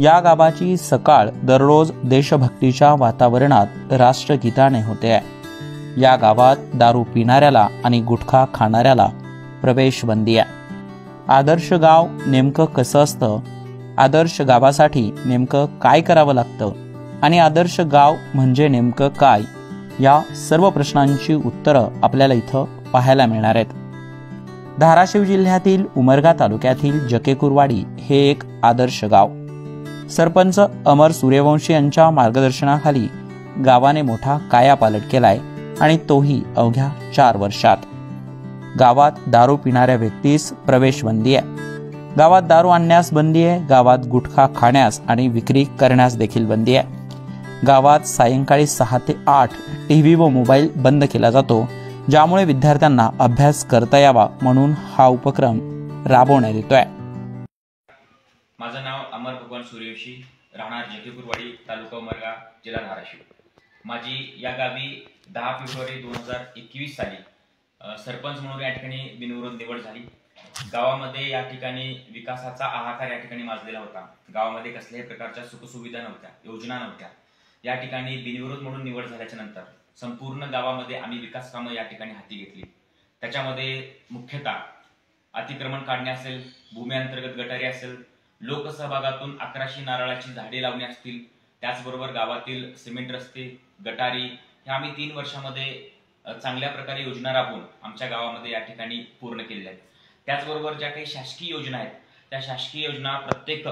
या गावाची सकाळ दररोज देशभक्तीच्या वातावरणात राष्ट्रगीताने होते। या गावात दारू पिणाऱ्याला आणि गुटखा खाणाऱ्याला प्रवेश बंदी आहे। आदर्श गाव नेमकं कसं असतं, आदर्श गावासाठी नेमकं काय करावं लागतं आणि आदर्श गाव म्हणजे नेमकं काय, या सर्व प्रश्नांची उत्तरं आपल्याला इथं पाहायला मिळणार आहेत। धाराशिव जिल्ह्यातील उमरगा तालुक्यातील जकेकुरवाडी हे एक आदर्श गाव। सरपंच अमर सूर्यवंशी यांच्या मार्गदर्शनाखाली गावाने मोठा कायापालट केलाय आणि तोही अवघ्या 4 वर्षात। गावात दारू पिणाऱ्या व्यक्तीस प्रवेश बंदी आहे, गावात दारू आणण्यास बंदी आहे, गावात गुटखा खाण्यास आणि विक्री करण्यास देखील बंदी आहे। गावात सायंकाळी 6 ते 8 टीव्ही व मोबाईल बंद केला जातो, ज्यामुळे विद्यार्थ्यांना अभ्यास करता यावा म्हणून हा उपक्रम राबवण्यात येतोय। माझं नाव अमर भगवान सूर्यवंशी, राहणार जकेकुरवाडी, तालुका उमरगा, जिल्हा धाराशिव। माझी या गावी 10 फेब्रुवारी 2021 साली सरपंच म्हणून या ठिकाणी बिनविरोध निवड झाली। गावामध्ये या ठिकाणी विकासाचा आहाकार या ठिकाणी माजलेला होता। गावामध्ये कसल्याही प्रकारच्या सुखसुविधा नव्हत्या, योजना नव्हत्या। या ठिकाणी बिनविरोध म्हणून निवड झाल्याच्या नंतर संपूर्ण गावामध्ये आम्ही विकास कामं या ठिकाणी हाती घेतली। त्याच्यामध्ये मुख्यतः अतिक्रमण काढणे असेल, भूमी अंतर्गत गटारी असेल, लोकसहभागातून 1100 नारळाची झाडे लावणे असतील, त्याचबरोबर गावातील सिमेंट रस्ते, गटारी हे आम्ही 3 वर्षामध्ये चांगल्या प्रकारे योजना राबवून आमच्या गावामध्ये या ठिकाणी पूर्ण केलेल्या आहेत। त्याचबरोबर ज्या काही शासकीय योजना आहेत, त्या शासकीय योजना प्रत्येक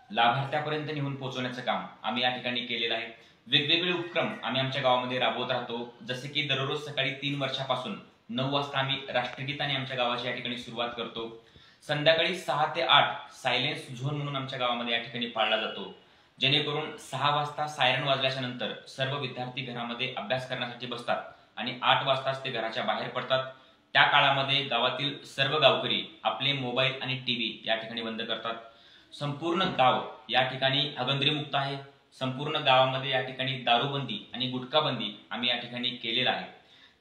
लाभार्थ्यापर्यंत नेऊन पोहोचवण्याचं काम आम्ही या ठिकाणी केलेलं आहे। वेगवेगळे उपक्रम आम्ही आमच्या गावामध्ये राबवत राहतो, जसे की दररोज सकाळी 3 वर्षापासून 9 वाजता आम्ही राष्ट्रगीताने आमच्या गावाची या ठिकाणी सुरुवात करतो। संध्याकाळी 6 ते 8 सायलेन्स झोन म्हणून आमच्या गावामध्ये या ठिकाणी पाळला जातो, जेणेकरून 6 वाजता सायरन वाजल्याच्या नंतर सर्व विद्यार्थी घरामध्ये अभ्यास करण्यासाठी बसतात आणि 8 वाजताच ते घराच्या बाहेर पडतात। त्या काळामध्ये गावातील सर्व गावकरी आपले मोबाईल आणि टीव्ही या ठिकाणी बंद करतात। संपूर्ण गाव या ठिकाणी हगंदरीमुक्त आहे। संपूर्ण गावामध्ये या ठिकाणी दारूबंदी आणि गुटखाबंदी आम्ही या ठिकाणी केलेला आहे।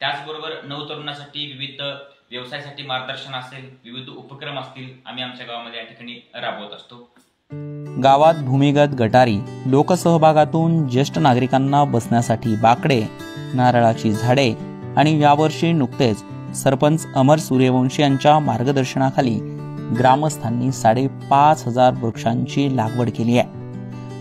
त्याचबरोबर नवतरुणासाठी विविध व्यवसायासाठी मार्गदर्शन असेल, विविध उपक्रम असतील, आम्ही आमच्या गावामध्ये या ठिकाणी राबवत असतो। गावात भूमिगत गटारी, लोकसहभागातून ज्येष्ठ नागरिकांना बसण्यासाठी बाकडे, नारळाची झाडे आणि यावर्षी नुकतेच सरपंच अमर सूर्यवंशी यांच्या मार्गदर्शनाखाली ग्रामस्थांनी 5,500 वृक्षांची लागवड केली आहे।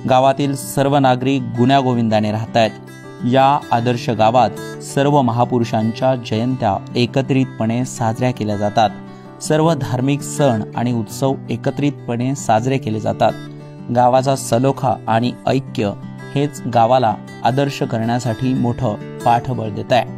गावातील सर्व नागरिक गुण्यागोविंदाने राहत आहेत। या आदर्श गावात सर्व महापुरुषांच्या जयंत्या एकत्रितपणे साजऱ्या केल्या जातात। सर्व धार्मिक सण आणि उत्सव एकत्रितपणे साजरे केले जातात। गावाचा सलोखा आणि ऐक्य हेच गावाला आदर्श करण्यासाठी मोठं पाठबळ देत आहे।